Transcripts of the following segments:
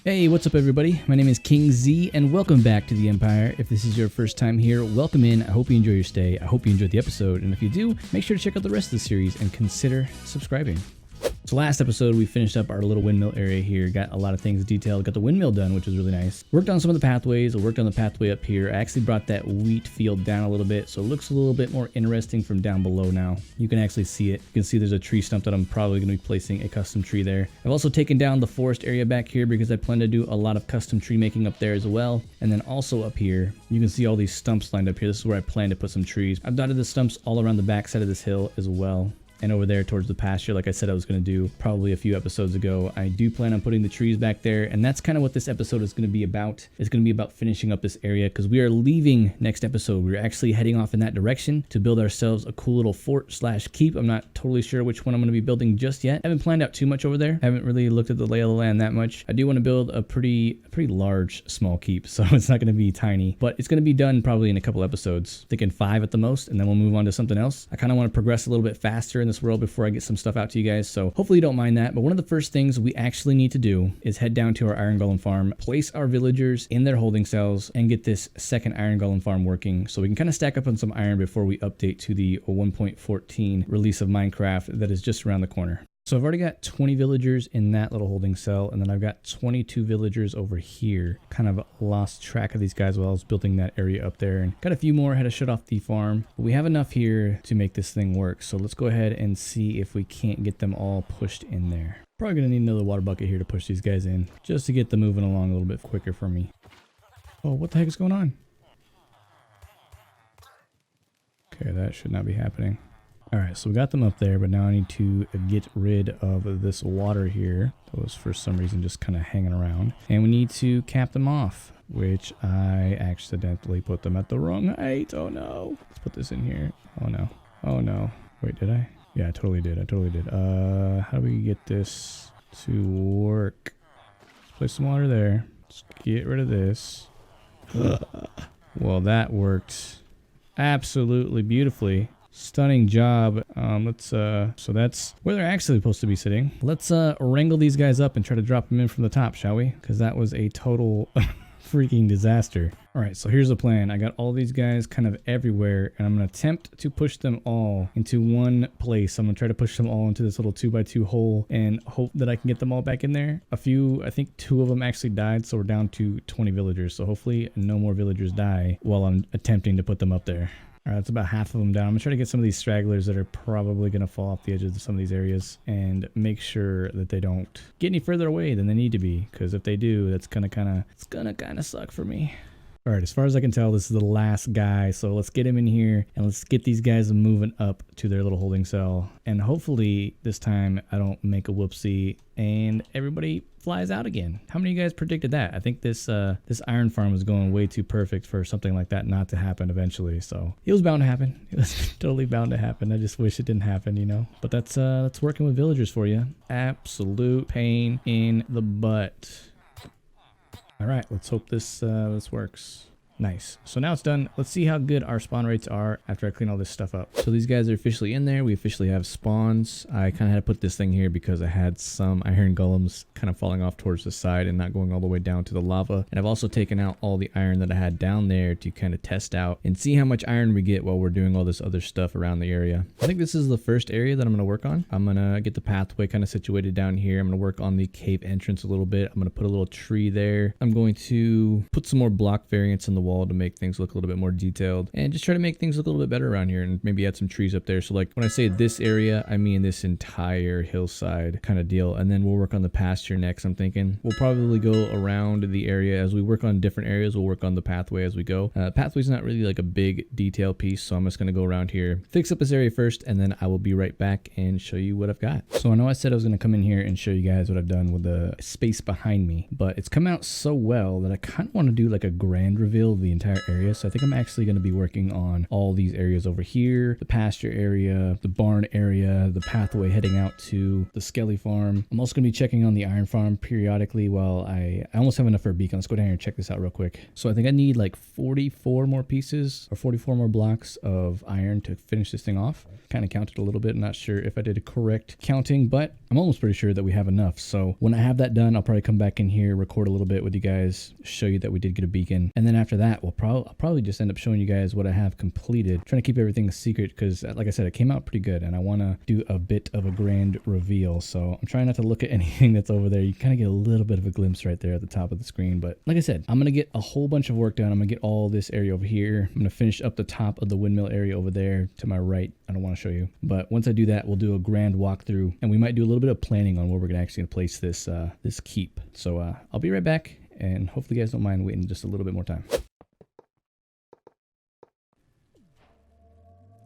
Hey, what's up everybody? My name is King Z and welcome back to the Empire. If this is your first time here, welcome in. I hope you enjoy your stay. I hope you enjoyed the episode. And if you do, make sure to check out the rest of the series and consider subscribing. So last episode, we finished up our little windmill area here, got a lot of things detailed, got the windmill done, which was really nice. Worked on some of the pathways, I worked on the pathway up here. I actually brought that wheat field down a little bit, so it looks a little bit more interesting from down below now. You can actually see it. You can see there's a tree stump that I'm probably going to be placing a custom tree there. I've also taken down the forest area back here because I plan to do a lot of custom tree making up there as well. And then also up here, you can see all these stumps lined up here. This is where I plan to put some trees. I've dotted the stumps all around the back side of this hill as well. And over there towards the pasture, like I said I was going to do probably a few episodes ago. I do plan on putting the trees back there, and that's kind of what this episode is going to be about. It's going to be about finishing up this area because we are leaving next episode. We're actually heading off in that direction to build ourselves a cool little fort slash keep. I'm not totally sure which one I'm going to be building just yet. I haven't planned out too much over there. I haven't really looked at the lay of the land that much. I do want to build a pretty large small keep, so it's not going to be tiny, but it's going to be done probably in a couple episodes. Thinking 5 at the most, and then we'll move on to something else. I kind of want to progress a little bit faster in this world before I get some stuff out to you guys, so hopefully you don't mind that. But one of the first things we actually need to do is head down to our iron golem farm, place our villagers in their holding cells, and get this second iron golem farm working so we can kind of stack up on some iron before we update to the 1.14 release of Minecraft that is just around the corner. So I've already got 20 villagers in that little holding cell, and then I've got 22 villagers over here. Kind of lost track of these guys while I was building that area up there, and got a few more. Had to shut off the farm. But we have enough here to make this thing work, so let's go ahead and see if we can't get them all pushed in there. Probably gonna need another water bucket here to push these guys in, just to get them moving along a little bit quicker for me. Oh, what the heck is going on? Okay, that should not be happening. Alright, so we got them up there, but now I need to get rid of this water here that was for some reason just kind of hanging around. And we need to cap them off, which I accidentally put them at the wrong height. Oh no. Let's put this in here. Oh no. Oh no. Wait, did I? Yeah, I totally did. I totally did. How do we get this to work? Let's place some water there. Let's get rid of this. Well, that worked absolutely beautifully. Stunning job. So that's where they're actually supposed to be sitting. Let's wrangle these guys up and try to drop them in from the top, shall we? Because that was a total freaking disaster. All right, so here's the plan. I got all these guys kind of everywhere, and I'm going to attempt to push them all into one place. I'm going to try to push them all into this little 2x2 hole and hope that I can get them all back in there. I think 2 of them actually died, so we're down to 20 villagers. So hopefully no more villagers die while I'm attempting to put them up there. All right, that's about half of them down. I'm gonna try to get some of these stragglers that are probably gonna fall off the edges of some of these areas and make sure that they don't get any further away than they need to be. Because if they do, it's gonna kind of suck for me. All right, as far as I can tell, this is the last guy. So let's get him in here and let's get these guys moving up to their little holding cell. And hopefully this time I don't make a whoopsie and everybody flies out again. How many of you guys predicted that? I think this iron farm was going way too perfect for something like that not to happen eventually. So it was bound to happen. It was totally bound to happen. I just wish it didn't happen, you know. But that's working with villagers for you. Absolute pain in the butt. All right, let's hope this works. Nice. So now it's done. Let's see how good our spawn rates are after I clean all this stuff up. So these guys are officially in there. We officially have spawns. I kind of had to put this thing here because I had some iron golems kind of falling off towards the side and not going all the way down to the lava. And I've also taken out all the iron that I had down there to kind of test out and see how much iron we get while we're doing all this other stuff around the area. I think this is the first area that I'm going to work on. I'm going to get the pathway kind of situated down here. I'm going to work on the cave entrance a little bit. I'm going to put a little tree there. I'm going to put some more block variants in the wall to make things look a little bit more detailed and just try to make things look a little bit better around here and maybe add some trees up there. So like when I say this area, I mean this entire hillside kind of deal. And then we'll work on the pasture next. I'm thinking we'll probably go around the area as we work on different areas. We'll work on the pathway as we go. Pathway's not really like a big detail piece, so I'm just going to go around here, fix up this area first, and then I will be right back and show you what I've got. So I know I said I was going to come in here and show you guys what I've done with the space behind me, but it's come out so well that I kind of want to do like a grand reveal build the entire area. So I think I'm actually going to be working on all these areas over here, the pasture area, the barn area, the pathway heading out to the skelly farm. I'm also going to be checking on the iron farm periodically while I almost have enough for a beacon. Let's go down here and check this out real quick. So I think I need like 44 more pieces or 44 more blocks of iron to finish this thing off. Kind of counted a little bit. I'm not sure if I did a correct counting, but I'm almost pretty sure that we have enough. So when I have that done, I'll probably come back in here, record a little bit with you guys, show you that we did get a beacon. And then after that, I'll probably just end up showing you guys what I have completed. Trying to keep everything a secret because, like I said, it came out pretty good and I want to do a bit of a grand reveal. So I'm trying not to look at anything that's over there. You kind of get a little bit of a glimpse right there at the top of the screen. But like I said, I'm going to get a whole bunch of work done. I'm going to get all this area over here. I'm going to finish up the top of the windmill area over there to my right. I don't want to show you. But once I do that, we'll do a grand walkthrough and we might do a little bit of planning on where we're going to actually place this this keep. So I'll be right back and hopefully you guys don't mind waiting just a little bit more time.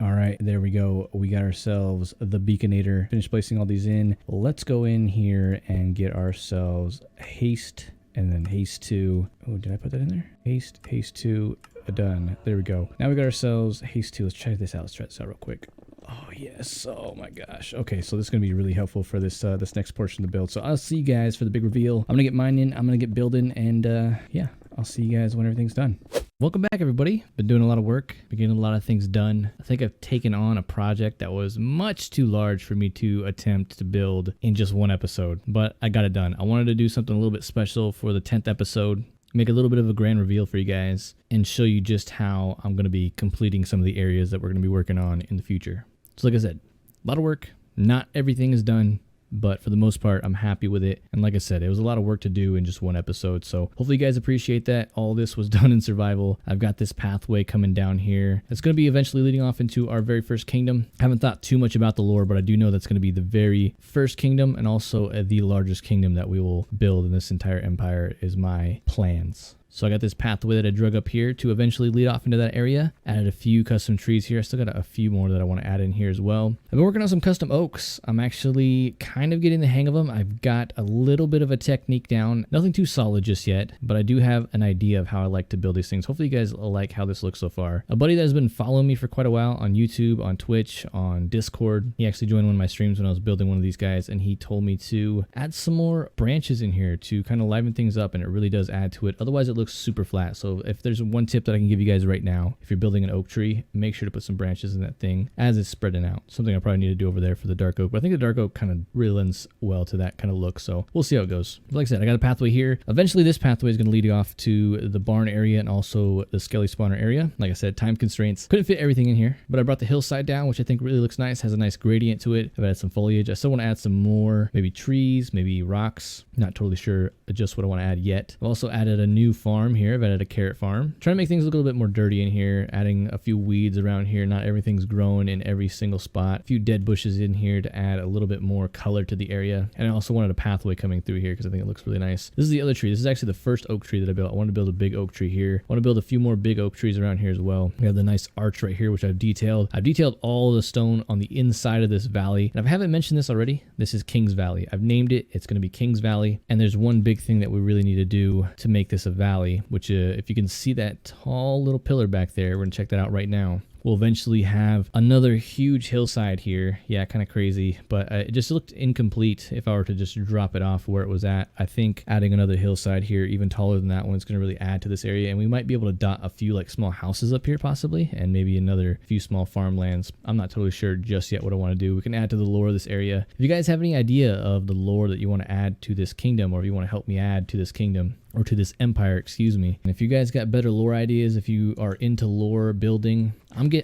All right, there we go. We got ourselves the beaconator. Finished placing all these in. Let's go in here and get ourselves haste and then haste 2. Oh, did I put that in there? Haste 2, done. There we go. Now we got ourselves haste 2. Let's check this out. Let's try this out real quick. Oh yes, oh my gosh. Okay, so this is gonna be really helpful for this this next portion of the build. So I'll see you guys for the big reveal. I'm gonna get mining, I'm gonna get building, and yeah, I'll see you guys when everything's done. Welcome back, everybody. Been doing a lot of work, been getting a lot of things done. I think I've taken on a project that was much too large for me to attempt to build in just one episode, but I got it done. I wanted to do something a little bit special for the 10th episode, make a little bit of a grand reveal for you guys, and show you just how I'm going to be completing some of the areas that we're going to be working on in the future. So like I said, a lot of work. Not everything is done, but for the most part, I'm happy with it. And like I said, it was a lot of work to do in just one episode. So hopefully you guys appreciate that. All this was done in survival. I've got this pathway coming down here. It's going to be eventually leading off into our very first kingdom. I haven't thought too much about the lore, but I do know that's going to be the very first kingdom and also the largest kingdom that we will build in this entire empire is my plans. So I got this pathway that I drug up here to eventually lead off into that area. Added a few custom trees here. I still got a few more that I want to add in here as well. I've been working on some custom oaks. I'm actually kind of getting the hang of them. I've got a little bit of a technique down. Nothing too solid just yet, but I do have an idea of how I like to build these things. Hopefully you guys like how this looks so far. A buddy that has been following me for quite a while on YouTube, on Twitch, on Discord. He actually joined one of my streams when I was building one of these guys, and he told me to add some more branches in here to kind of liven things up, and it really does add to it. Otherwise, it looks super flat. So if there's one tip that I can give you guys right now, if you're building an oak tree, make sure to put some branches in that thing as it's spreading out. Something I probably need to do over there for the dark oak, but I think the dark oak kind of really lends well to that kind of look. So we'll see how it goes. But like I said, I got a pathway here. Eventually this pathway is going to lead you off to the barn area and also the skelly spawner area. Like I said, time constraints. Couldn't fit everything in here, but I brought the hillside down, which I think really looks nice. Has a nice gradient to it. I've added some foliage. I still want to add some more, maybe trees, maybe rocks. Not totally sure just what I want to add yet. I've also added a new farm here. I've added a carrot farm. Trying to make things look a little bit more dirty in here, adding a few weeds around here. Not everything's growing in every single spot. A few dead bushes in here to add a little bit more color to the area. And I also wanted a pathway coming through here because I think it looks really nice. This is the other tree. This is actually the first oak tree that I built. I wanted to build a big oak tree here. I want to build a few more big oak trees around here as well. We have the nice arch right here, which I've detailed. I've detailed all the stone on the inside of this valley. And if I haven't mentioned this already, this is King's Valley. I've named it. It's going to be King's Valley. And there's one big thing that we really need to do to make this a valley, which if you can see that tall little pillar back there, we're going to check that out right now. We'll eventually have another huge hillside here. Yeah, kind of crazy, but it just looked incomplete if I were to just drop it off where it was at. I think adding another hillside here, even taller than that one, is going to really add to this area, and we might be able to dot a few like small houses up here possibly, and maybe another few small farmlands. I'm not totally sure just yet what I want to do. We can add to the lore of this area. If you guys have any idea of the lore that you want to add to this kingdom, or if you want to help me add to this kingdom, or to this empire, excuse me. And if you guys got better lore ideas, if you are into lore building,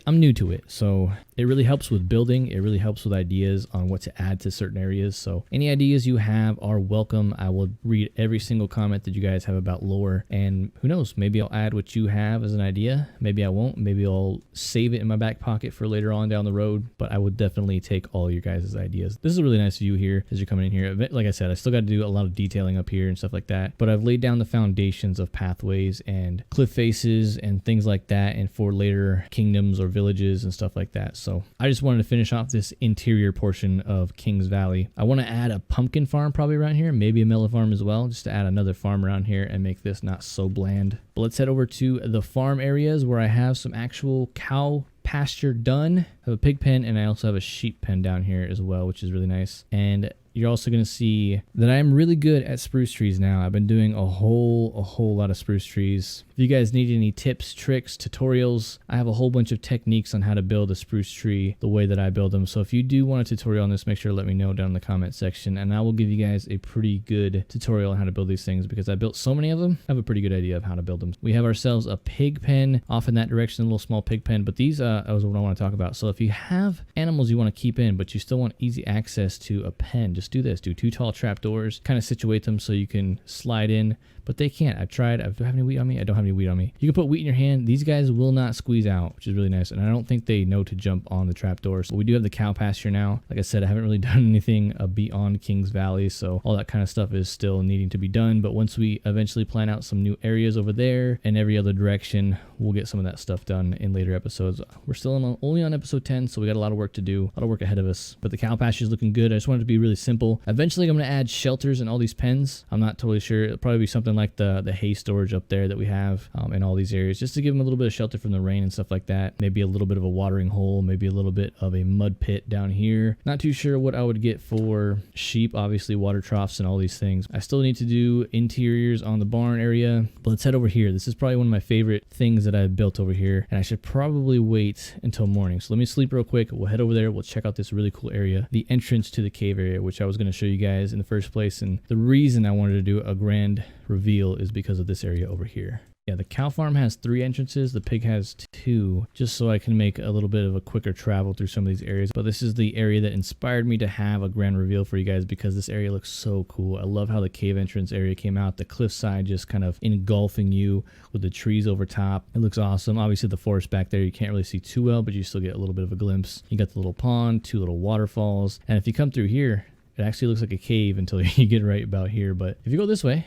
I'm new to it, so it really helps with building. It really helps with ideas on what to add to certain areas. So any ideas you have are welcome. I will read every single comment that you guys have about lore, and who knows, maybe I'll add what you have as an idea. Maybe I won't. Maybe I'll save it in my back pocket for later on down the road, but I would definitely take all your guys' ideas. This is a really nice view here as you're coming in here. Like I said, I still got to do a lot of detailing up here and stuff like that, but I've laid down the foundations of pathways and cliff faces and things like that, and for later kingdoms or villages and stuff like that. So I just wanted to finish off this interior portion of Kings Valley. I want to add a pumpkin farm probably around here, maybe a melon farm as well, just to add another farm around here and make this not so bland. But let's head over to the farm areas where I have some actual cow pasture done. I have a pig pen, and I also have a sheep pen down here as well, which is really nice. And you're also going to see that I am really good at spruce trees now. I've been doing a whole lot of spruce trees. If you guys need any tips, tricks, tutorials, I have a whole bunch of techniques on how to build a spruce tree the way that I build them. So if you do want a tutorial on this, make sure to let me know down in the comment section, and I will give you guys a pretty good tutorial on how to build these things, because I built so many of them. I have a pretty good idea of how to build them. We have ourselves a pig pen off in that direction, a little small pig pen, but these is what I want to talk about. So if you have animals you want to keep in, but you still want easy access to a pen, just do this. Do 2 tall trap doors, kind of situate them so you can slide in, but they can't. I've tried. Do I have any wheat on me? I don't have any wheat on me. You can put wheat in your hand. These guys will not squeeze out, which is really nice. And I don't think they know to jump on the trap doors. But we do have the cow pasture now. Like I said, I haven't really done anything beyond Kings Valley, so all that kind of stuff is still needing to be done. But once we eventually plan out some new areas over there and every other direction, we'll get some of that stuff done in later episodes. We're still only on episode 10, so we got a lot of work to do, a lot of work ahead of us. But the cow pasture is looking good. I just wanted it to be really simple. Eventually, I'm going to add shelters in all these pens. I'm not totally sure. It'll probably be something like the hay storage up there that we have in all these areas, just to give them a little bit of shelter from the rain and stuff like that. Maybe a little bit of a watering hole, maybe a little bit of a mud pit down here. Not too sure what I would get for sheep, obviously water troughs and all these things. I still need to do interiors on the barn area, but let's head over here. This is probably one of my favorite things that I've built over here, and I should probably wait until morning. So let me sleep real quick. We'll head over there. We'll check out this really cool area, the entrance to the cave area, which I was going to show you guys in the first place. And the reason I wanted to do a grand reveal is because of this area over here. Yeah, the cow farm has 3 entrances. The pig has 2, just so I can make a little bit of a quicker travel through some of these areas. But this is the area that inspired me to have a grand reveal for you guys, because this area looks so cool. I love how the cave entrance area came out. The cliffside just kind of engulfing you with the trees over top. It looks awesome. Obviously, the forest back there, you can't really see too well, but you still get a little bit of a glimpse. You got the little pond, 2 little waterfalls. And if you come through here, it actually looks like a cave until you get right about here. But if you go this way,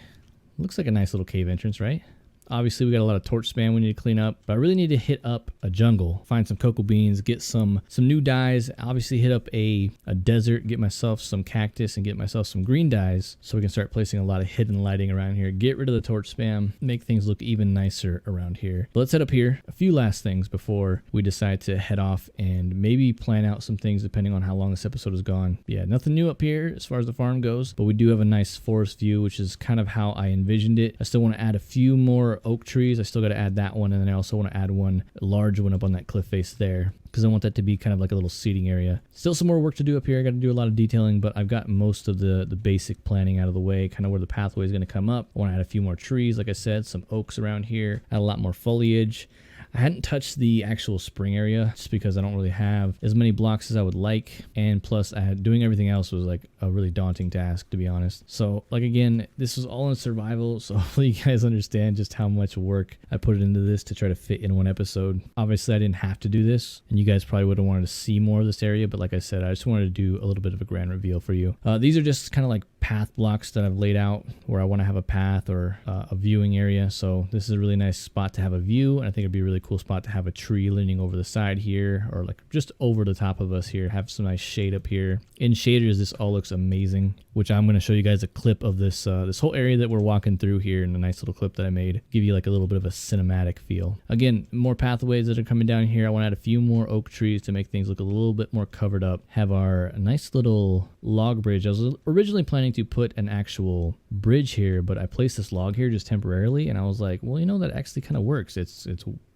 it looks like a nice little cave entrance, right? Obviously, we got a lot of torch spam we need to clean up, but I really need to hit up a jungle, find some cocoa beans, get some new dyes, obviously hit up a desert, get myself some cactus and get myself some green dyes so we can start placing a lot of hidden lighting around here, get rid of the torch spam, make things look even nicer around here. But let's head up here. A few last things before we decide to head off and maybe plan out some things depending on how long this episode has gone. Yeah, nothing new up here as far as the farm goes, but we do have a nice forest view, which is kind of how I envisioned it. I still want to add a few more oak trees. I still got to add that one, and then I also want to add one large one up on that cliff face there, because I want that to be kind of like a little seating area. Still some more work to do up here. I got to do a lot of detailing, but I've got most of the basic planning out of the way, kind of where the pathway is going to come up. I want to add a few more trees, like I said, some oaks around here, add a lot more foliage. I hadn't touched the actual spring area just because I don't really have as many blocks as I would like, and plus doing everything else was like a really daunting task, to be honest. So like, again, this was all in survival, so hopefully you guys understand just how much work I put into this to try to fit in one episode. Obviously I didn't have to do this, and you guys probably would have wanted to see more of this area, but like I said, I just wanted to do a little bit of a grand reveal for you. These are just kind of like path blocks that I've laid out where I want to have a path or a viewing area. So this is a really nice spot to have a view, and I think it'd be a really cool spot to have a tree leaning over the side here, or like just over the top of us here, have some nice shade up here. In shaders, this all looks amazing, which I'm going to show you guys a clip of this this whole area that we're walking through here in a nice little clip that I made, give you like a little bit of a cinematic feel. Again, more pathways that are coming down here. I want to add a few more oak trees to make things look a little bit more covered up. Have our nice little log bridge. I was originally planning to put an actual bridge here, but I placed this log here just temporarily, and I was like, well, you know, that actually kind of works. It's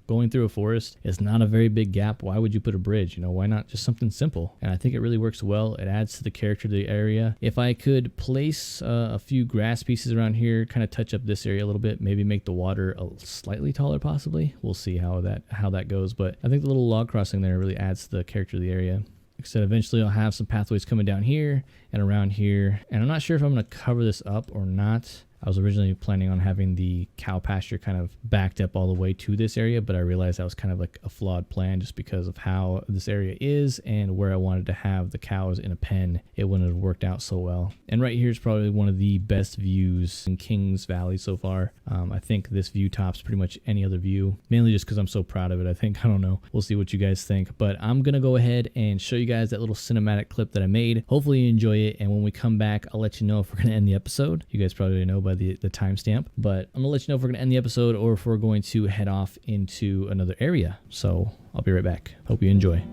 going through a forest. It's not a very big gap. Why would you put a bridge? You know, why not just something simple? And I think it really works well. It adds to the character of the area. If I could place a few grass pieces around here, kind of touch up this area a little bit, maybe make the water slightly taller possibly. We'll see how that goes. But I think the little log crossing there really adds to the character of the area. Like I said, eventually I'll have some pathways coming down here and around here. And I'm not sure if I'm going to cover this up or not. I was originally planning on having the cow pasture kind of backed up all the way to this area, but I realized that was kind of like a flawed plan just because of how this area is and where I wanted to have the cows in a pen. It wouldn't have worked out so well. And right here is probably one of the best views in Kings Valley so far. I think this view tops pretty much any other view, mainly just because I'm so proud of it. I think, I don't know, we'll see what you guys think, but I'm gonna go ahead and show you guys that little cinematic clip that I made. Hopefully you enjoy it, and when we come back, I'll let you know if we're gonna end the episode. You guys probably know by the timestamp, but I'm gonna let you know if we're gonna end the episode or if we're going to head off into another area. So I'll be right back. Hope you enjoy.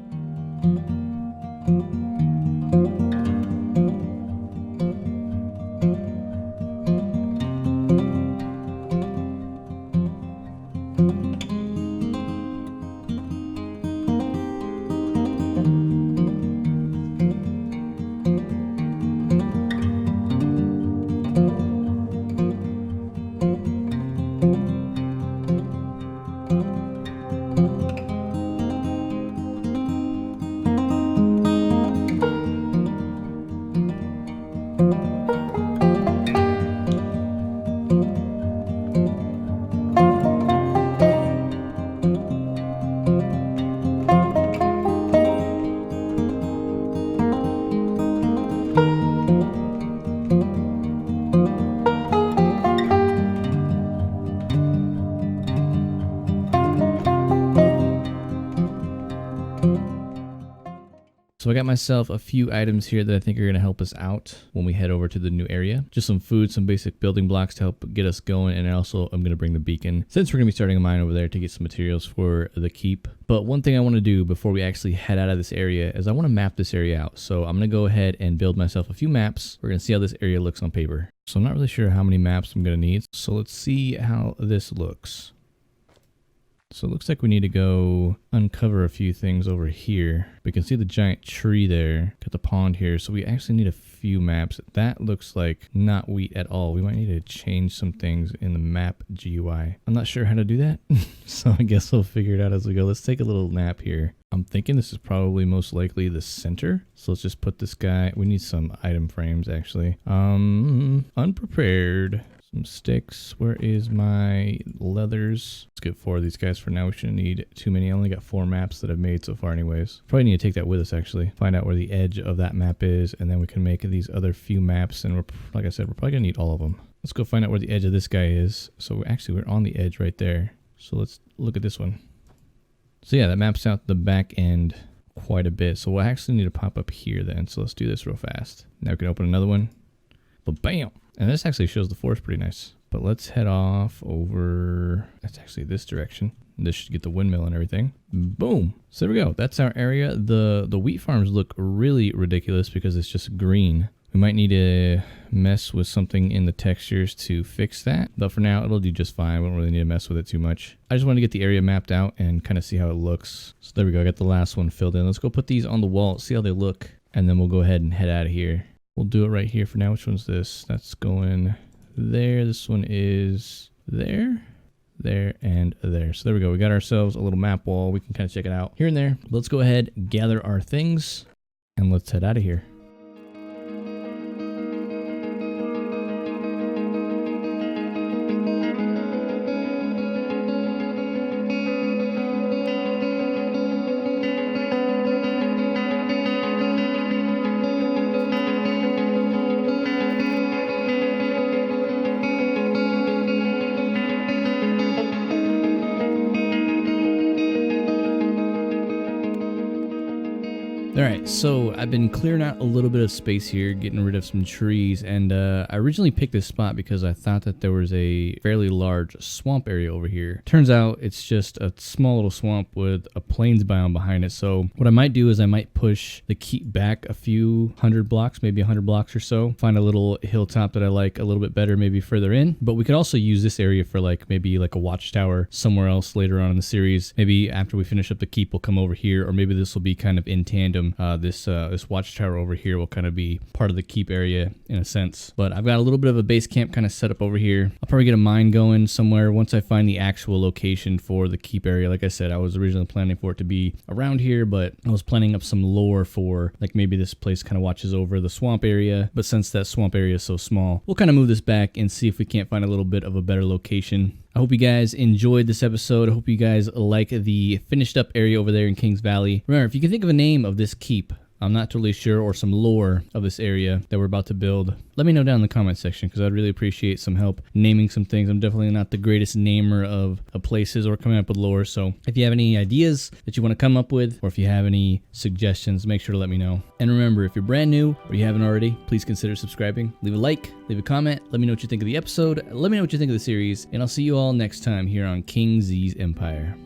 So I got myself a few items here that I think are going to help us out when we head over to the new area. Just some food, some basic building blocks to help get us going, and also I'm going to bring the beacon since we're going to be starting a mine over there to get some materials for the keep. But one thing I want to do before we actually head out of this area is I want to map this area out. So I'm going to go ahead and build myself a few maps. We're going to see how this area looks on paper. So I'm not really sure how many maps I'm going to need. So let's see how this looks. So it looks like we need to go uncover a few things over here. We can see the giant tree there, got the pond here. So we actually need a few maps. That looks like not wheat at all. We might need to change some things in the map GUI. I'm not sure how to do that. So I guess we'll figure it out as we go. Let's take a little nap here. I'm thinking this is probably most likely the center. So let's just put this guy. We need some item frames actually. Unprepared. Some sticks. Where is my leathers? Let's get 4 of these guys for now. We shouldn't need too many. I only got 4 maps that I've made so far anyways. Probably need to take that with us actually. Find out where the edge of that map is, and then we can make these other few maps, and we're, like I said, we're probably gonna need all of them. Let's go find out where the edge of this guy is. So we're on the edge right there. So let's look at this one. So yeah, that maps out the back end quite a bit. So we'll actually need to pop up here then. So let's do this real fast. Now we can open another one. But bam! And this actually shows the forest pretty nice. But let's head off over, that's actually this direction. This should get the windmill and everything. Boom. So there we go. That's our area. The wheat farms look really ridiculous because it's just green. We might need to mess with something in the textures to fix that. But for now, it'll do just fine. We don't really need to mess with it too much. I just want to get the area mapped out and kind of see how it looks. So there we go. I got the last one filled in. Let's go put these on the wall, see how they look. And then we'll go ahead and head out of here. We'll do it right here for now. Which one's this? That's going there. This one is there, there, and there. So there we go. We got ourselves a little map wall. We can kind of check it out here and there. Let's go ahead, gather our things, and let's head out of here. Alright, so I've been clearing out a little bit of space here, getting rid of some trees, and I originally picked this spot because I thought that there was a fairly large swamp area over here. Turns out it's just a small little swamp with a plains biome behind it, so what I might do is I might push the keep back a few hundred blocks, maybe 100 blocks or so, find a little hilltop that I like a little bit better, maybe further in, but we could also use this area for like maybe like a watchtower somewhere else later on in the series. Maybe after we finish up the keep, we'll come over here, or maybe this will be kind of in tandem them. This watchtower over here will kind of be part of the keep area in a sense. But I've got a little bit of a base camp kind of set up over here. I'll probably get a mine going somewhere once I find the actual location for the keep area. Like I said, I was originally planning for it to be around here, but I was planning up some lore for like maybe this place kind of watches over the swamp area. But since that swamp area is so small, we'll kind of move this back and see if we can't find a little bit of a better location. I hope you guys enjoyed this episode. I hope you guys like the finished up area over there in Kings Valley. Remember, if you can think of a name of this keep, I'm not totally sure, or some lore of this area that we're about to build, let me know down in the comment section, because I'd really appreciate some help naming some things. I'm definitely not the greatest namer of places or coming up with lore, so if you have any ideas that you want to come up with, or if you have any suggestions, make sure to let me know. And remember, if you're brand new or you haven't already, please consider subscribing. Leave a like, leave a comment, let me know what you think of the episode, let me know what you think of the series, and I'll see you all next time here on KingZee's Empire.